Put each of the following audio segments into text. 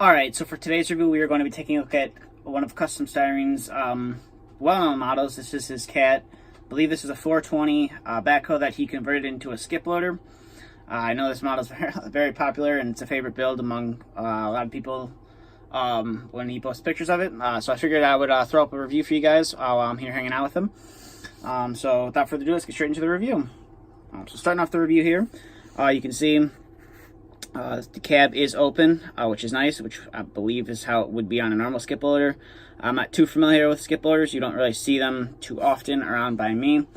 Alright, so for today's review, we are going to be taking a look at one of CustomStyrene's well-known models. This is his cat. I believe this is a 420 backhoe that he converted into a skip loader. I know this model is very popular, and it's a favorite build among a lot of people when he posts pictures of it. So I figured I would throw up a review for you guys while I'm here hanging out with him. So without further ado, let's get straight into the review. So starting off the review here, you can see the cab is open, which is nice, which I believe is how it would be on a normal skip loader. I'm not too familiar with skip loaders. You don't really see them too often around by me.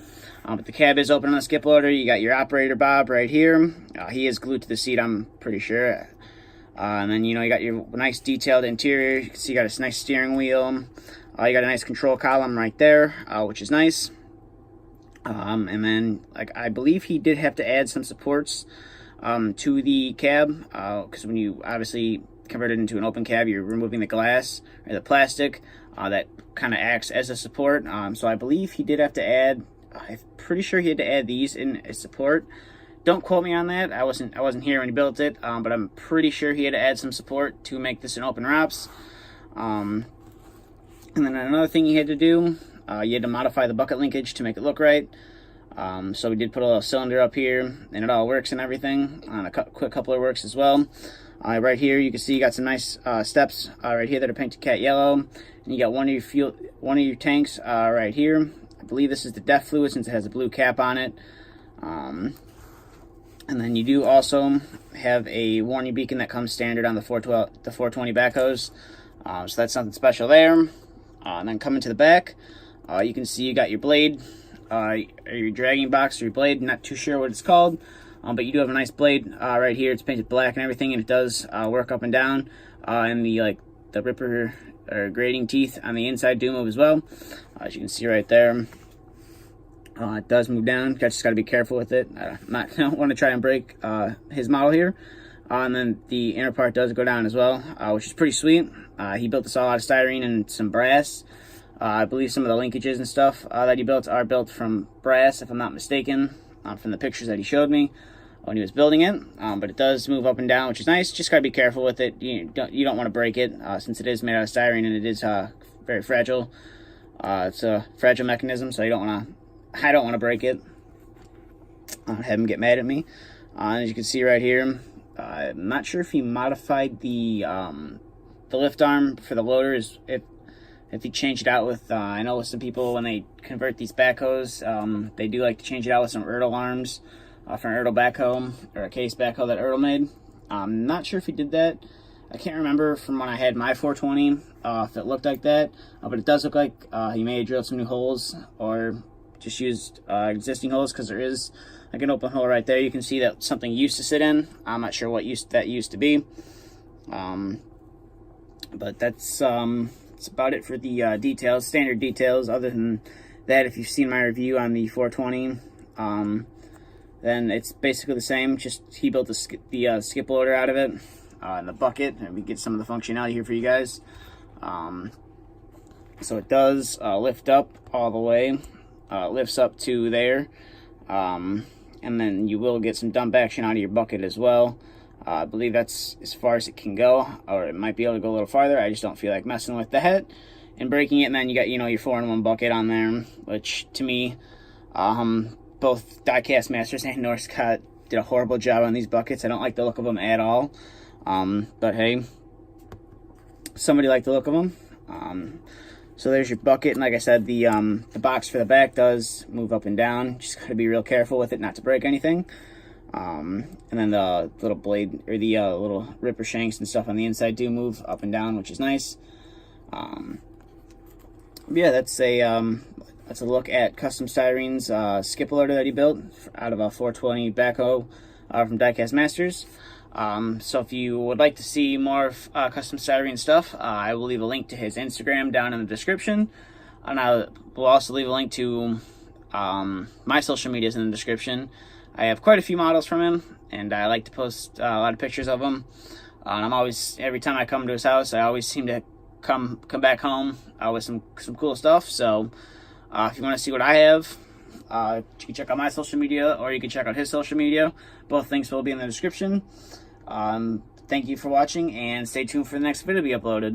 But the cab is open on the skip loader. You got your operator, Bob, right here. He is glued to the seat, I'm pretty sure. And then, you got your nice detailed interior. You can see you got a nice steering wheel. You got a nice control column right there, which is nice. And then, I believe he did have to add some supports to the cab, because when you obviously convert it into an open cab, you're removing the glass or the plastic that kind of acts as a support. So I believe he did have to add, I'm pretty sure he had to add these in as support. Don't quote me on that. I wasn't here when he built it, but I'm pretty sure he had to add some support to make this an open ROPS. And then another thing he had to do, you had to modify the bucket linkage to make it look right. So we did put a little cylinder up here, and it all works and everything. On a quick coupler works as well. Right here, you can see you got some nice steps right here that are painted cat yellow, and you got one of your tanks right here. I believe this is the DEF fluid since it has a blue cap on it. And then you do also have a warning beacon that comes standard on the 420 backhoes. So that's something special there. And then coming to the back, you can see you got your blade. Your dragging box or your blade, not too sure what it's called, but you do have a nice blade right here. It's painted black and everything, and it does work up and down, and the ripper or grating teeth on the inside do move as well, as you can see right there. It does move down. Just got to be careful with it. I don't want to try and break his model here. And then the inner part does go down as well, which is pretty sweet. He built this all out of styrene and some brass. I believe some of the linkages and stuff that he built are built from brass, if I'm not mistaken, from the pictures that he showed me when he was building it. But it does move up and down, which is nice. Just gotta be careful with it. You don't want to break it, since it is made out of styrene and it is very fragile. It's a fragile mechanism, so I don't want to break it. Have him get mad at me. As you can see right here, I'm not sure if he modified the lift arm for the loaders. If he changed it out with, I know with some people when they convert these backhoes, they do like to change it out with some Ertl arms for an Ertl backhoe or a case backhoe that Ertl made. I'm not sure if he did that. I can't remember from when I had my 420 if it looked like that, but it does look like he may have drilled some new holes or just used existing holes, because there is like an open hole right there. You can see that something used to sit in. I'm not sure what that used to be, but that's about it for the details, standard details. Other than that, if you've seen my review on the 420, then it's basically the same. Just he built the skip loader out of it, and the bucket, and we get some of the functionality here for you guys. So it does lift up all the way, lifts up to there, and then you will get some dump action out of your bucket as well. I believe that's as far as it can go, or it might be able to go a little farther. I just don't feel like messing with that and breaking it. And then you got, your 4-in-1 bucket on there, which to me, both Diecast Masters and Northcott did a horrible job on these buckets. I don't like the look of them at all. But hey, somebody liked the look of them. So there's your bucket, and like I said, the box for the back does move up and down. Just gotta be real careful with it not to break anything. And then the little blade, or the little ripper shanks and stuff on the inside do move up and down, which is nice. Yeah, that's a look at CustomStyrene's skip loader that he built out of a 420 backhoe from Diecast Masters. So if you would like to see more of CustomStyrene stuff, I will leave a link to his Instagram down in the description, and I will also leave a link to my social medias in the description. I have quite a few models from him, and I like to post a lot of pictures of them. And I'm always, every time I come to his house, I always seem to come back home with some cool stuff. So if you want to see what I have, you can check out my social media, or you can check out his social media. Both links will be in the description. Thank you for watching, and stay tuned for the next video to be uploaded.